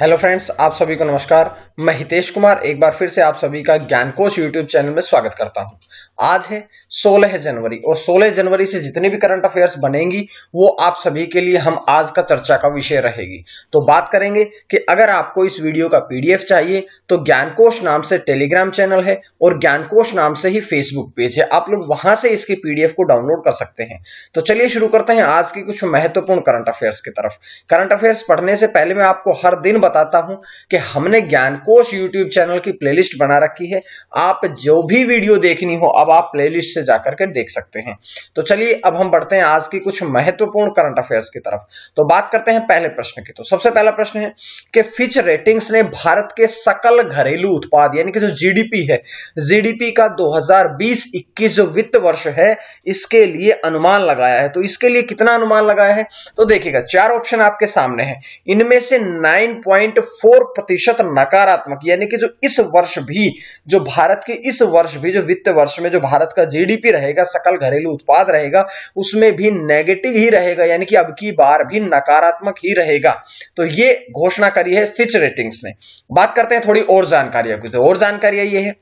Hello friends, आप सभी को नमस्कार। मैं हितेश कुमार एक बार फिर से आप सभी का ज्ञानकोश यूट्यूब चैनल में स्वागत करता हूं। आज है 16 जनवरी और 16 जनवरी से जितने भी करंट अफेयर्स बनेंगी वो आप सभी के लिए हम आज का चर्चा का विषय रहेगी। तो बात करेंगे कि अगर आपको इस वीडियो का पीडीएफ चाहिए तो ज्ञानकोश नाम से टेलीग्राम चैनल है और ज्ञानकोश नाम से ही फेसबुक पेज है, आप लोग वहां से इसकी पीडीएफ को डाउनलोड कर सकते हैं। तो चलिए शुरू करते हैं आज की कुछ महत्वपूर्ण करंट अफेयर्स की तरफ। करंट अफेयर्स पढ़ने से पहले मैं आपको हर दिन बताता हूं कि हमने ज्ञानकोश यूट्यूब चैनल की प्लेलिस्ट बना रखी है। आप जो भी वीडियो देखनी हो अब आप प्लेलिस्ट से जाकर के देख सकते हैं। तो चलिए अब हम बढ़ते हैं आज की कुछ महत्वपूर्ण करंट अफेयर्स की तरफ। तो बात करते हैं पहले प्रश्न की। तो सबसे पहला प्रश्न है कि फिच रेटिंग्स ने भारत के सकल घरेलू उत्पाद यानी कि जो जीडीपी है, जीडीपी का 2020-21 जो वित्त वर्ष है इसके लिए अनुमान लगाया है। तो इसके लिए कितना अनुमान लगाया है तो देखिएगा, चार ऑप्शन आपके सामने हैं। इनमें से 9.4% नकारात्मक यानी कि जो इस वर्ष भी जो भारत के इस वर्ष भी जो वित्त वर्ष में जो भारत का जीडीपी रहेगा, सकल घरेलू उत्पाद रहेगा, उसमें भी नेगेटिव ही रहेगा यानी कि अब की बार भी नकारात्मक ही रहेगा। तो ये घोषणा करी है फिच रेटिंग्स ने। बात करते हैं थोड़ी और जानकारियां की। तो और जानकारियां ये है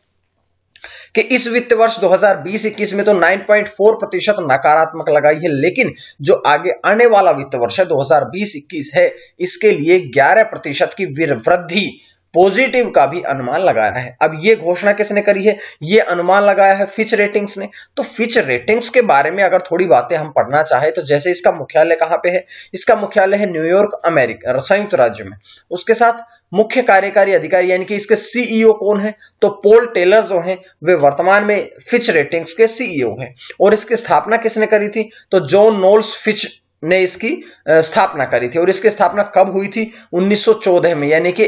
कि इस वित्त वर्ष 2020-21 में तो 9.4% नकारात्मक लगाई है, लेकिन जो आगे आने वाला वित्त वर्ष है 2020-21 है इसके लिए 11% की वृद्धि पॉजिटिव का भी अनुमान लगाया है। अब ये घोषणा किसने करी है? ये अनुमान लगाया है फिच रेटिंग्स ने। तो फिच रेटिंग्स के बारे में अगर थोड़ी बातें हम पढ़ना चाहे तो जैसे इसका मुख्यालय कहां पे है? इसका मुख्यालय है न्यूयॉर्क, अमेरिका, संयुक्त राज्य में। उसके साथ मुख्य कार्यकारी अधिकारी यानी कि इसके सीईओ कौन है? तो पॉल टेलर जो हैं वे वर्तमान में फिच रेटिंग्स के सीईओ हैं। और इसकी स्थापना किसने करी थी? तो जॉन नोल्स फिच ने इसकी स्थापना करी थी। और इसकी स्थापना कब हुई थी? 1914 में, यानी कि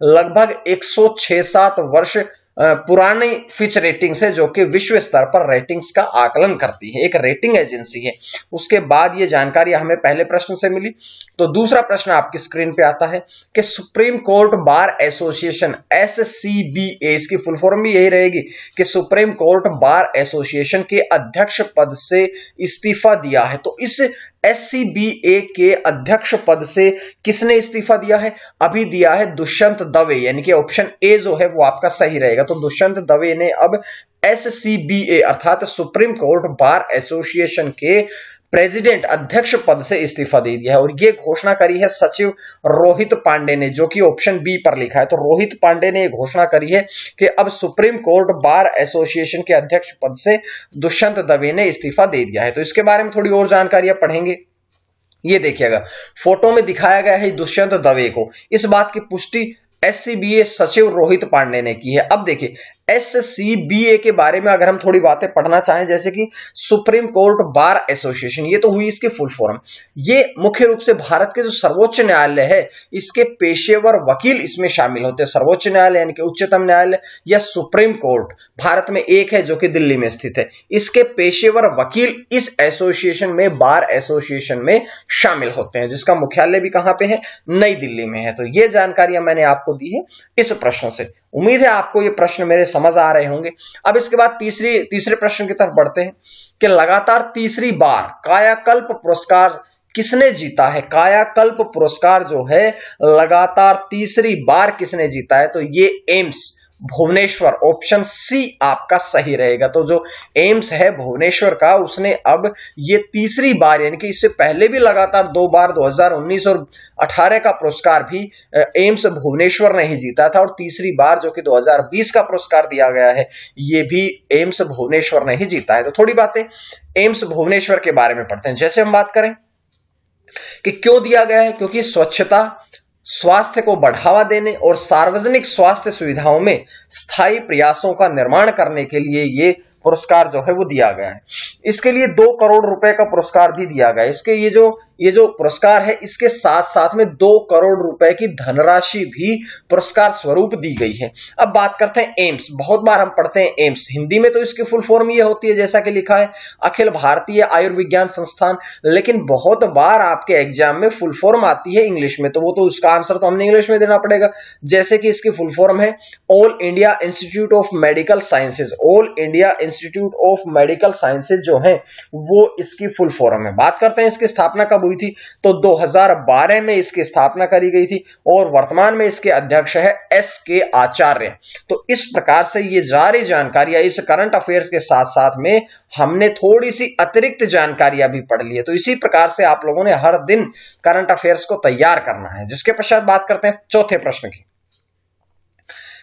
लगभग 106-7 वर्ष पुरानी फिच रेटिंग्स है जो कि विश्व स्तर पर रेटिंग्स का आकलन करती है, एक रेटिंग एजेंसी है। उसके बाद ये जानकारी हमें पहले प्रश्न से मिली। तो दूसरा प्रश्न आपकी स्क्रीन पे आता है कि supreme court bar association SCBA, इसकी फुल फॉर्म भी यही रहेगी कि सुप्रीम कोर्ट बार एसोसिएशन के अध्यक्ष पद से इस्तीफा दिया है। तो इस SCBA के अध्यक्ष पद से किसने इस्तीफा दिया है? अभी दिया है दुष्यंत दवे, यानी कि ऑप्शन ए जो है वो आपका सही रहेगा। तो दुष्यंत दवे ने अब SCBA अर्थात सुप्रीम कोर्ट बार एसोसिएशन के प्रेसिडेंट अध्यक्ष पद से इस्तीफा दे दिया है। और यह घोषणा करी है सचिव रोहित पांडे ने, जो कि ऑप्शन बी पर लिखा है। तो रोहित पांडे ने घोषणा करी है कि अब सुप्रीम कोर्ट बार एसोसिएशन के अध्यक्ष पद से दुष्यंत दवे ने इस्तीफा दे दिया है। तो इसके बारे में थोड़ी और जानकारियां पढ़ेंगे। ये देखिएगा, फोटो में दिखाया गया है दुष्यंत दवे को। इस बात की पुष्टि SCBA सचिव रोहित पांडे ने की है। अब देखिए, SCBA के बारे में अगर हम थोड़ी बातें पढ़ना चाहें, जैसे कि सुप्रीम कोर्ट बार एसोसिएशन, ये तो हुई इसकी फुल फॉर्म। ये मुख्य रूप से भारत के जो सर्वोच्च न्यायालय है इसके पेशेवर वकील इसमें शामिल होते हैं। सर्वोच्च न्यायालय यानी कि उच्चतम न्यायालय या सुप्रीम कोर्ट भारत में एक है जो कि दिल्ली में स्थित है। इसके पेशेवर वकील इस एसोसिएशन में, बार एसोसिएशन में शामिल होते हैं, जिसका मुख्यालय भी कहां पे है? नई दिल्ली में है। तो ये जानकारियां मैंने आपको दी है इस प्रश्न से। उम्मीद है आपको ये प्रश्न मेरे समझ आ रहे होंगे। अब इसके बाद तीसरे प्रश्न की तरफ बढ़ते हैं कि लगातार तीसरी बार कायाकल्प पुरस्कार किसने जीता है? कायाकल्प पुरस्कार जो है लगातार तीसरी बार किसने जीता है? तो ये एम्स भुवनेश्वर, ऑप्शन सी आपका सही रहेगा। तो जो एम्स है भुवनेश्वर का, उसने अब ये तीसरी बार, यानी कि इससे पहले भी लगातार 2 बार 2019 और 18 का पुरस्कार भी एम्स भुवनेश्वर ने ही जीता था। और तीसरी बार जो कि 2020 का पुरस्कार दिया गया है ये भी एम्स भुवनेश्वर ने ही जीता है। तो थोड़ी बातें एम्स भुवनेश्वर के बारे में पढ़ते हैं। जैसे हम बात करें कि क्यों दिया गया है, क्योंकि स्वच्छता, स्वास्थ्य को बढ़ावा देने और सार्वजनिक स्वास्थ्य सुविधाओं में स्थायी प्रयासों का निर्माण करने के लिए ये पुरस्कार जो है वो दिया गया है। इसके लिए 2 करोड़ रुपए का पुरस्कार भी दिया गया है। इसके ये जो पुरस्कार है इसके साथ साथ में 2 करोड़ रुपए की धनराशि भी पुरस्कार स्वरूप दी गई है। अब बात करते हैं एम्स। बहुत बार हम पढ़ते हैं एम्स, हिंदी में तो इसकी फुल फॉर्म ये होती है जैसा कि लिखा है अखिल भारतीय आयुर्विज्ञान संस्थान, लेकिन बहुत बार आपके एग्जाम में फुल फॉर्म आती है इंग्लिश में, तो वो तो उसका आंसर तो हमने इंग्लिश में देना पड़ेगा। जैसे कि इसकी फुल फॉर्म है all India institute of medical sciences. All India institute of medical sciences जो है वो इसकी फुल फॉर्म है। बात करते हैं इसकी स्थापना कब हुई हुई थी, तो 2012 में इसकी स्थापना करी गई थी और वर्तमान में इसके अध्यक्ष है SK आचार्य। तो इस प्रकार से ये सारी जानकारियां इस करंट अफेयर्स के साथ साथ में हमने थोड़ी सी अतिरिक्त जानकारियां भी पढ़ ली है। तो इसी प्रकार से आप लोगों ने हर दिन करंट अफेयर्स को तैयार करना है। जिसके पश्चात बात करते हैं चौथे प्रश्न की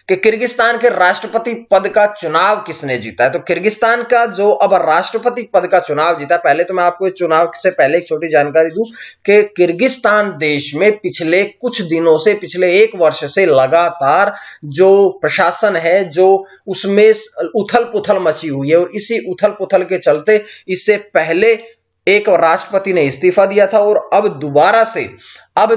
कि किर्गिस्तान के राष्ट्रपति पद का चुनाव किसने जीता है। तो किर्गिस्तान का जो अब राष्ट्रपति पद का चुनाव जीता, पहले तो मैं आपको इस चुनाव से पहले एक छोटी जानकारी दूं कि किर्गिस्तान देश में पिछले कुछ दिनों से, पिछले 1 वर्ष से लगातार जो प्रशासन है, जो उसमें उथल पुथल मची हुई है और इसी उथल पुथल के चलते इससे पहले एक राष्ट्रपति ने इस्तीफा दिया था और अब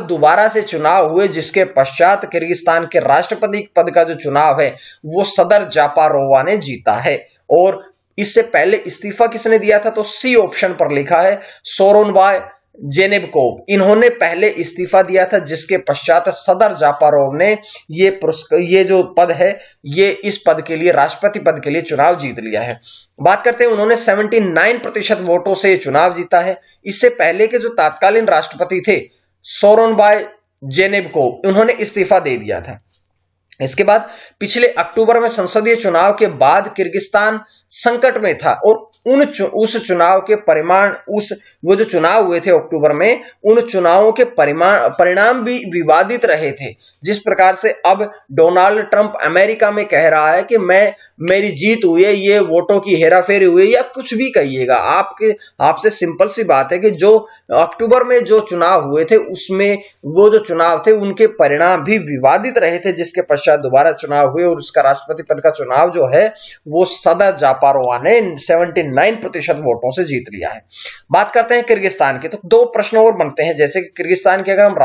दोबारा से चुनाव हुए, जिसके पश्चात किर्गिस्तान के राष्ट्रपति पद का जो चुनाव है वो सदर जापारोवा ने जीता है। और इससे पहले इस्तीफा किसने दिया था, तो सी ऑप्शन पर लिखा है सोरोनबाय जेनेबकोव, इन्होंने पहले इस्तीफा दिया था, जिसके पश्चात सदर जापारोव ने ये जो पद है, ये इस पद के लिए, राष्ट्रपति पद के लिए चुनाव जीत लिया है। बात करते हैं, उन्होंने 79% वोटों से चुनाव जीता है। इससे पहले के जो तत्कालीन राष्ट्रपति थे सोरोनबाय जेनेबकोव, उन्होंने इस्तीफा दे दिया था। इसके बाद पिछले अक्टूबर में संसदीय चुनाव के बाद किर्गिस्तान संकट में था और उस चुनाव के वो जो चुनाव हुए थे अक्टूबर में, उन चुनावों के परिणाम भी विवादित रहे थे। जिस प्रकार से अब डोनाल्ड ट्रंप अमेरिका में कह रहा है कि मेरी जीत हुई है, ये वोटों की हेराफेरी हुई है, या कुछ भी कहिएगा, आपसे सिंपल सी बात है कि जो अक्टूबर में जो चुनाव हुए थे उसमें वो जो चुनाव थे उनके परिणाम भी विवादित रहे थे, जिसके पश्चात दोबारा चुनाव हुए और उसका राष्ट्रपति पद का चुनाव जो है वो सदर जापारोवा ने 79% वोटों से जीत लिया है। बात करते हैं किर्गिस्तान के, तो 2 प्रश्न और बनते हैं। जैसे कि किर्गिस्तान की अगर हम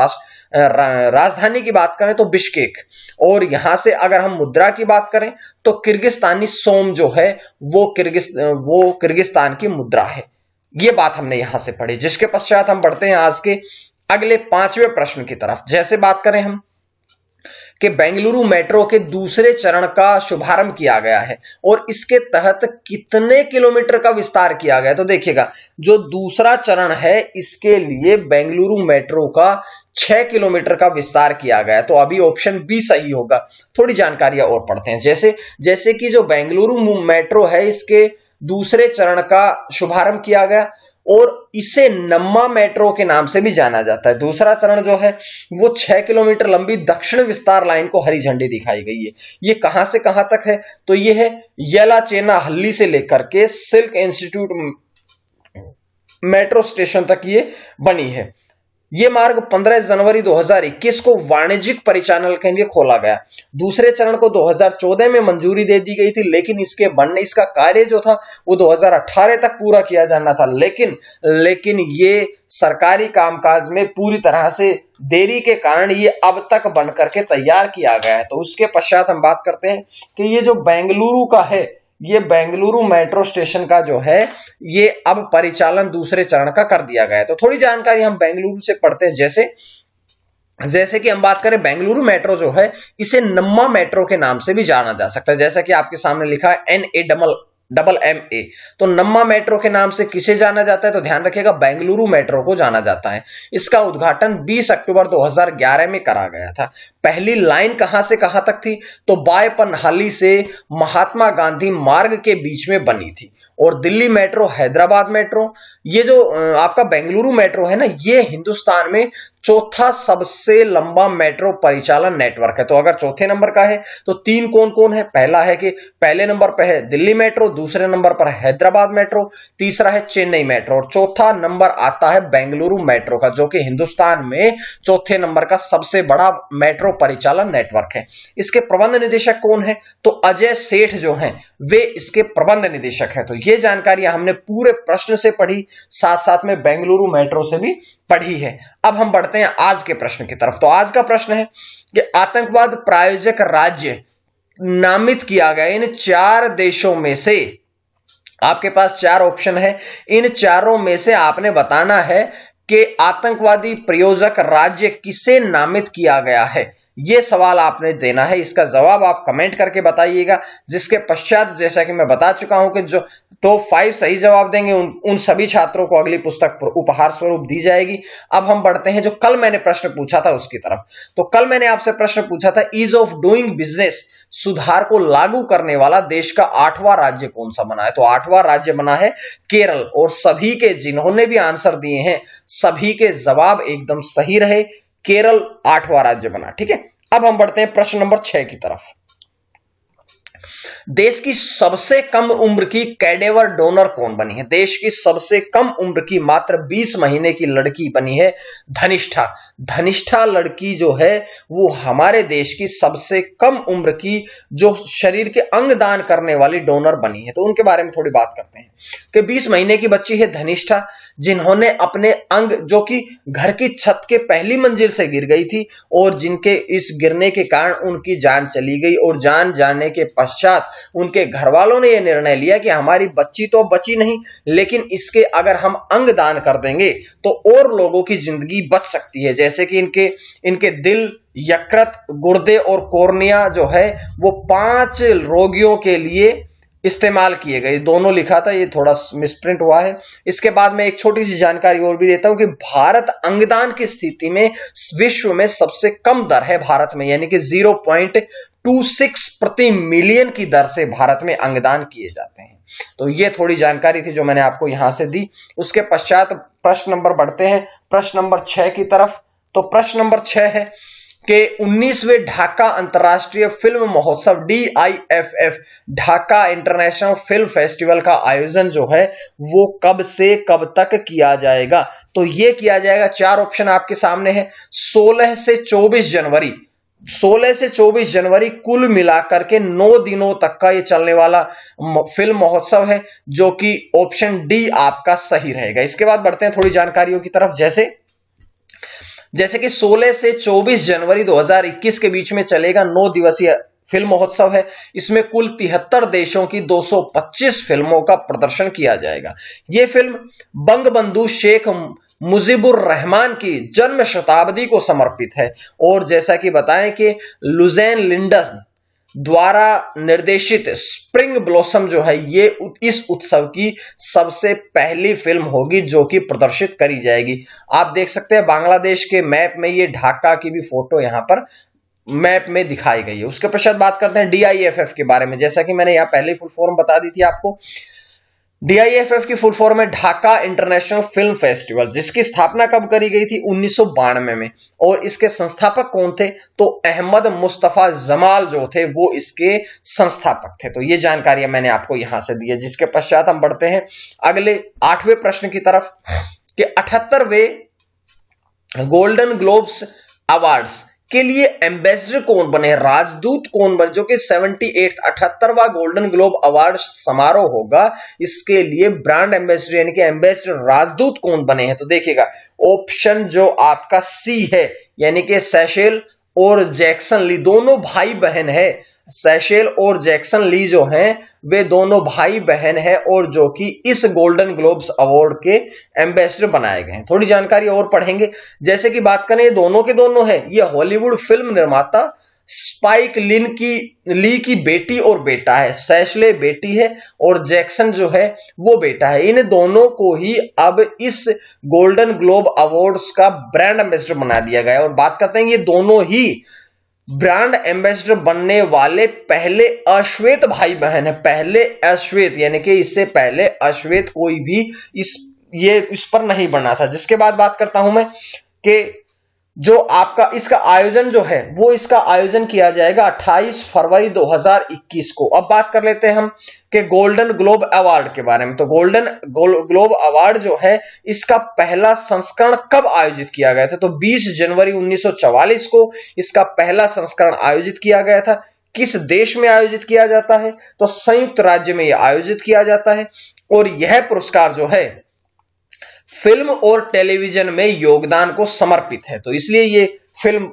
राजधानी की बात करें तो बिश्केक, और यहां से अगर हम मुद्रा की बात करें तो किर्गिस्तानी सोम जो है वो किर्गिस्तान की मुद्रा है। ये बात हमने यहां से पढ़ी। जिसके पश्चात हम बढ़ते हैं आज के अगले 5वें प्रश्न की तरफ। जैसे बात करें हम कि बेंगलुरु मेट्रो के दूसरे चरण का शुभारंभ किया गया है और इसके तहत कितने किलोमीटर का विस्तार किया गया है। तो देखिएगा, जो दूसरा चरण है इसके लिए बेंगलुरु मेट्रो का 6 किलोमीटर का विस्तार किया गया है। तो अभी ऑप्शन बी सही होगा। थोड़ी जानकारियां और पढ़ते हैं। जैसे कि जो बेंगलुरु मेट्रो है, इसके दूसरे चरण का शुभारंभ किया गया और इसे नम्मा मेट्रो के नाम से भी जाना जाता है। दूसरा चरण जो है वो 6 किलोमीटर लंबी दक्षिण विस्तार लाइन को हरी झंडी दिखाई गई है। ये कहां से कहां तक है, तो ये है येलाचेनाहल्ली से लेकर के सिल्क इंस्टीट्यूट मेट्रो स्टेशन तक ये बनी है। ये मार्ग 15 जनवरी 2021 को वाणिज्यिक परिचालन के लिए खोला गया। दूसरे चरण को 2014 में मंजूरी दे दी गई थी, लेकिन इसका कार्य जो था वो 2018 तक पूरा किया जाना था। लेकिन ये सरकारी कामकाज में पूरी तरह से देरी के कारण ये अब तक बन करके तैयार किया गया है। तो उसके पश्चात हम बात करते हैं कि ये जो बेंगलुरु का है, ये बेंगलुरु मेट्रो स्टेशन का जो है ये अब परिचालन दूसरे चरण का कर दिया गया है। तो थोड़ी जानकारी हम बेंगलुरु से पढ़ते हैं। जैसे कि हम बात करें, बेंगलुरु मेट्रो जो है इसे नम्मा मेट्रो के नाम से भी जाना जा सकता है। जैसा कि आपके सामने लिखा है NAMMA, तो नम्मा मेट्रो के नाम से किसे जाना जाता है, तो ध्यान रखिएगा बेंगलुरु मेट्रो को जाना जाता है। इसका उद्घाटन 20 अक्टूबर 2011 में करा गया था। पहली लाइन कहां से कहां तक थी, तो बायपनहाली से महात्मा गांधी मार्ग के बीच में बनी थी। और दिल्ली मेट्रो, हैदराबाद मेट्रो, ये जो आपका बेंगलुरु मेट्रो है ना, ये हिंदुस्तान में चौथा सबसे लंबा मेट्रो परिचालन नेटवर्क है। तो अगर चौथे नंबर का है तो 3 कौन कौन है, पहले नंबर पर है दिल्ली मेट्रो, दूसरे नंबर पर हैदराबाद मेट्रो, तीसरा है चेन्नई मेट्रो और चौथा नंबर आता है बेंगलुरु मेट्रो का, जो कि हिंदुस्तान में चौथे नंबर का सबसे बड़ा मेट्रो परिचालन नेटवर्क है। इसके प्रबंध निदेशक कौन है, तो अजय सेठ जो हैं वे इसके प्रबंध निदेशक हैं। तो ये जानकारियां हमने पूरे प्रश्न से पढ़ी, साथ साथ में बेंगलुरु मेट्रो से भी पढ़ी है। अब हम बढ़ते हैं आज के प्रश्न की तरफ। तो आज का प्रश्न है कि आतंकवाद प्रायोजक राज्य नामित किया गया इन 4 देशों में से, आपके पास 4 ऑप्शन है, इन चारों में से आपने बताना है कि आतंकवादी प्रायोजक राज्य किसे नामित किया गया है। ये सवाल आपने देना है, इसका जवाब आप कमेंट करके बताइएगा। जिसके पश्चात जैसा कि मैं बता चुका हूं कि जो टॉप 5 सही जवाब देंगे उन सभी छात्रों को अगली पुस्तक उपहार स्वरूप दी जाएगी। अब हम बढ़ते हैं जो कल मैंने प्रश्न पूछा था उसकी तरफ। तो कल मैंने आपसे प्रश्न पूछा था, ईज ऑफ डूइंग बिजनेस सुधार को लागू करने वाला देश का 8वां राज्य कौन सा बना है? तो 8वां राज्य बना है केरल। और सभी के जिन्होंने भी आंसर दिए हैं सभी के जवाब एकदम सही रहे, केरल 8वां राज्य बना। ठीक है, अब हम बढ़ते हैं प्रश्न नंबर 6 की तरफ। देश की सबसे कम उम्र की कैडेवर डोनर कौन बनी है? देश की सबसे कम उम्र की मात्र 20 महीने की लड़की बनी है धनिष्ठा। धनिष्ठा लड़की जो है वो हमारे देश की सबसे कम उम्र की जो शरीर के अंग दान करने वाली डोनर बनी है। तो उनके बारे में थोड़ी बात करते हैं कि 20 महीने की बच्ची है धनिष्ठा, जिन्होंने अपने अंग जो कि घर की छत के पहली मंजिल से गिर गई थी और जिनके इस गिरने के कारण उनकी जान चली गई। और जान जाने के पश्चात उनके घर वालों ने यह निर्णय लिया कि हमारी बच्ची तो बची नहीं, लेकिन इसके अगर हम अंग दान कर देंगे तो और लोगों की जिंदगी बच सकती है। जैसे कि इनके दिल, यकृत, गुर्दे और कॉर्निया जो है वो 5 रोगियों के लिए इस्तेमाल किए गए। दोनों लिखा था, ये थोड़ा मिसप्रिंट हुआ है। इसके बाद मैं एक छोटी सी जानकारी और भी देता हूं कि भारत अंगदान की स्थिति में विश्व में सबसे कम दर है भारत में, यानी कि 0.26 प्रति मिलियन की दर से भारत में अंगदान किए जाते हैं। तो ये थोड़ी जानकारी थी जो मैंने आपको यहां से दी। उसके पश्चात प्रश्न नंबर बढ़ते हैं प्रश्न नंबर 6 की तरफ। तो प्रश्न नंबर 6 है कि 19वें ढाका अंतर्राष्ट्रीय फिल्म महोत्सव DIFF Dhaka international film festival का आयोजन जो है वो कब से कब तक किया जाएगा? तो ये किया जाएगा, 4 ऑप्शन आपके सामने है, 16 से 24 जनवरी। 16 से 24 जनवरी कुल मिलाकर के 9 दिनों तक का ये चलने वाला फिल्म महोत्सव है, जो कि ऑप्शन डी आपका सही रहेगा। इसके बाद बढ़ते हैं थोड़ी जानकारियों की तरफ। जैसे कि 16 से 24 जनवरी 2021 के बीच में चलेगा 9 दिवसीय फिल्म महोत्सव है। इसमें कुल 73 देशों की 225 फिल्मों का प्रदर्शन किया जाएगा। यह फिल्म बंगबंधु शेख मुजीबुर रहमान की जन्म शताब्दी को समर्पित है। और जैसा कि बताएं कि लुज़ेन लिंडन द्वारा निर्देशित स्प्रिंग ब्लॉसम जो है ये इस उत्सव की सबसे पहली फिल्म होगी जो कि प्रदर्शित करी जाएगी। आप देख सकते हैं बांग्लादेश के मैप में ये ढाका की भी फोटो यहां पर मैप में दिखाई गई है। उसके पश्चात बात करते हैं DIFF के बारे में। जैसा कि मैंने यहां पहले फुल फॉर्म बता दी थी आपको। DIFF की फुल फॉर्म है ढाका इंटरनेशनल फिल्म फेस्टिवल, जिसकी स्थापना कब करी गई थी? 1992 में। और इसके संस्थापक कौन थे? तो अहमद मुस्तफा जमाल जो थे वो इसके संस्थापक थे। तो ये जानकारी मैंने आपको यहां से दी है। जिसके पश्चात हम बढ़ते हैं अगले 8वें प्रश्न की तरफ कि 78वें गोल्डन ग्लोब्स अवार्ड्स के लिए एम्बेसडर कौन बने, राजदूत कौन बने, जो कि 78वां गोल्डन ग्लोब अवार्ड समारोह होगा, इसके लिए ब्रांड एम्बेसडर यानी कि एम्बेसडर राजदूत कौन बने हैं? तो देखिएगा ऑप्शन जो आपका सी है, यानी कि सेशेल और जैक्सन ली दोनों भाई बहन है। सेशेल और जैक्सन ली जो हैं वे दोनों भाई बहन हैं और जो कि इस गोल्डन ग्लोब्स अवार्ड के एम्बेसडर बनाए गए हैं। थोड़ी जानकारी और पढ़ेंगे। जैसे कि बात करें, ये दोनों के दोनों हैं, ये हॉलीवुड फिल्म निर्माता स्पाइक ली की बेटी और बेटा है। सेशले बेटी है और जैक्सन जो है वो बेटा है। इन दोनों को ही अब इस गोल्डन ग्लोब अवार्ड्स का ब्रांड एम्बेसडर बना दिया गया है। और बात करते हैं, ये दोनों ही ब्रांड एम्बेसडर बनने वाले पहले अश्वेत भाई बहन है। पहले अश्वेत, यानी कि इससे पहले अश्वेत कोई भी इस पर नहीं बना था। जिसके बाद बात करता हूं मैं कि जो आपका इसका आयोजन जो है वो इसका आयोजन किया जाएगा 28 फरवरी 2021 को। अब बात कर लेते हैं हम कि गोल्डन ग्लोब अवार्ड के बारे में। तो गोल्डन ग्लोब अवार्ड जो है इसका पहला संस्करण कब आयोजित किया गया था? तो 20 जनवरी 1944 को इसका पहला संस्करण आयोजित किया गया था। किस देश में आयोजित किया जाता है? तो संयुक्त राज्य में यह आयोजित किया जाता है। और यह पुरस्कार जो है फिल्म और टेलीविजन में योगदान को समर्पित है। तो इसलिए ये फिल्म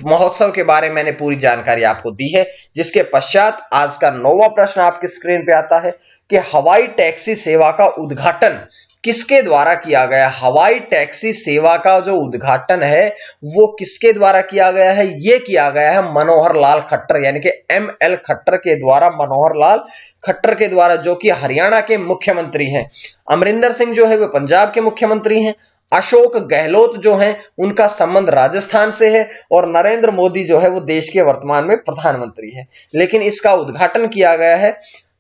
महोत्सव के बारे में मैंने पूरी जानकारी आपको दी है। जिसके पश्चात आज का 9वां प्रश्न आपके स्क्रीन पे आता है कि हवाई टैक्सी सेवा का उद्घाटन किसके द्वारा किया गया? हवाई टैक्सी सेवा का जो उद्घाटन है वो किसके द्वारा किया गया है? ये किया गया है मनोहर लाल खट्टर यानी कि ML खट्टर के द्वारा, मनोहर लाल खट्टर के द्वारा, जो कि हरियाणा के मुख्यमंत्री हैं। अमरिंदर सिंह जो है वो पंजाब के मुख्यमंत्री हैं। अशोक गहलोत जो हैं उनका संबंध राजस्थान से है और नरेंद्र मोदी जो है वो देश के वर्तमान में प्रधानमंत्री है। लेकिन इसका उद्घाटन किया गया है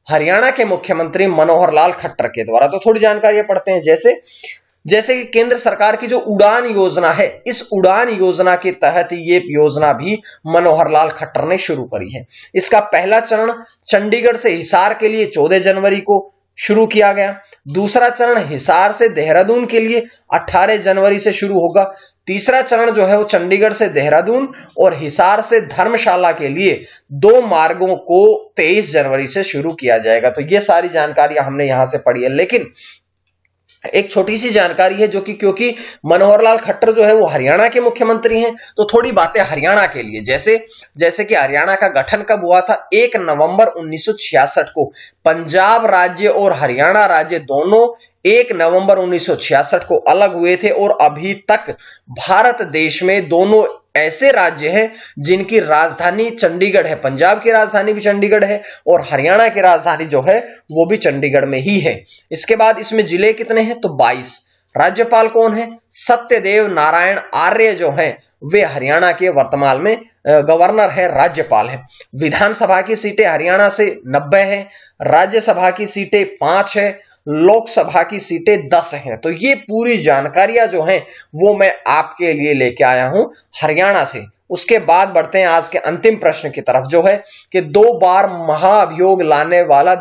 हरियाणा के मुख्यमंत्री मनोहर लाल खट्टर के द्वारा। तो थोड़ी जानकारी पढ़ते हैं। जैसे कि केंद्र सरकार की जो उड़ान योजना है, इस उड़ान योजना के तहत ये योजना भी मनोहर लाल खट्टर ने शुरू करी है। इसका पहला चरण चंडीगढ़ से हिसार के लिए 14 जनवरी को शुरू किया गया। दूसरा चरण हिसार से देहरादून के लिए 18 जनवरी से शुरू होगा। तीसरा चरण जो है वो चंडीगढ़ से देहरादून और हिसार से धर्मशाला के लिए 2 मार्गों को 23 जनवरी से शुरू किया जाएगा। तो ये सारी जानकारियां हमने यहां से पढ़ी है। लेकिन एक छोटी सी जानकारी है जो कि क्योंकि मनोहर लाल खट्टर जो है वो हरियाणा के मुख्यमंत्री हैं, तो थोड़ी बातें हरियाणा के लिए। जैसे कि हरियाणा का गठन कब हुआ था? 1 नवंबर 1966 को। पंजाब राज्य और हरियाणा राज्य दोनों 1 नवंबर 1966 को अलग हुए थे और अभी तक भारत देश में दोनों ऐसे राज्य हैं जिनकी राजधानी चंडीगढ़ है। पंजाब की राजधानी भी चंडीगढ़ है और हरियाणा की राजधानी जो है वो भी चंडीगढ़ में ही है। इसके बाद इसमें जिले कितने हैं? तो 22। राज्यपाल कौन है? सत्यदेव नारायण आर्य जो हैं वे हरियाणा के वर्तमान में गवर्नर है, राज्यपाल है। विधानसभा की सीटें हरियाणा से 90 है, राज्यसभा की सीटें 5 है, लोकसभा की सीटें 10 हैं। तो ये पूरी जानकारियां जो हैं वो मैं आपके लिए लेके आया हूं हरियाणा से। उसके बाद बढ़ते हैं आज के अंतिम प्रश्न की तरफ, जो है कि 2 बार महाअभियोग लाने वाला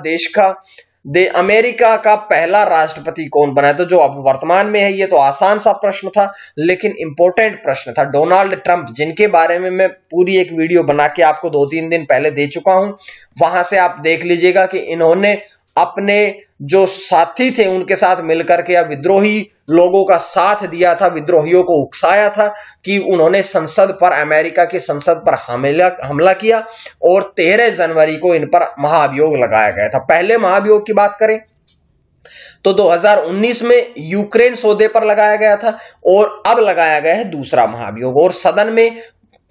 अमेरिका का पहला राष्ट्रपति कौन बना है? तो जो अब वर्तमान में है, ये तो आसान सा प्रश्न था लेकिन इंपॉर्टेंट प्रश्न था। डोनाल्ड ट्रंप, जिनके बारे में मैं पूरी एक वीडियो बना के आपको 2-3 दिन पहले दे चुका हूं, वहां से आप देख लीजिएगा कि इन्होंने अपने जो साथी थे उनके साथ मिलकर के या विद्रोही लोगों का साथ दिया था, विद्रोहियों को उकसाया था कि उन्होंने संसद पर, अमेरिका की संसद पर हमला किया और 13 जनवरी को इन पर महाअभियोग लगाया गया था। पहले महाअभियोग की बात करें तो 2019 में यूक्रेन सौदे पर लगाया गया था और अब लगाया गया है दूसरा महाअभियोग। और सदन में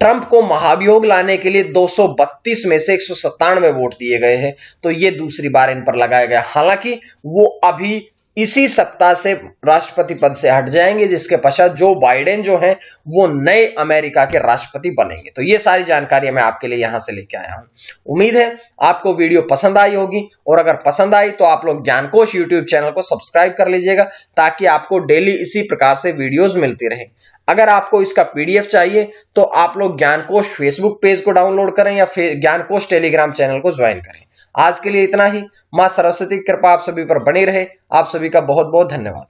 ट्रंप को महाभियोग लाने के लिए 232 में से 197 वोट दिए गए हैं। तो ये दूसरी बार इन पर लगाया गया। हालांकि वो अभी इसी सप्ताह से राष्ट्रपति पद से हट जाएंगे, जिसके पश्चात जो बाइडेन जो हैं वो नए अमेरिका के राष्ट्रपति बनेंगे। तो ये सारी जानकारी मैं आपके लिए यहां से लेके आया हूं। उम्मीद है आपको वीडियो पसंद आई होगी और अगर पसंद आई तो आप लोग ज्ञानकोश यूट्यूब चैनल को सब्सक्राइब कर लीजिएगा ताकि आपको डेली इसी प्रकार से वीडियोज मिलती रहे। अगर आपको इसका PDF चाहिए तो आप लोग ज्ञानकोश फेसबुक पेज को डाउनलोड करें या ज्ञानकोश टेलीग्राम चैनल को ज्वाइन करें। आज के लिए इतना ही। मां सरस्वती की कृपा आप सभी पर बनी रहे। आप सभी का बहुत बहुत धन्यवाद।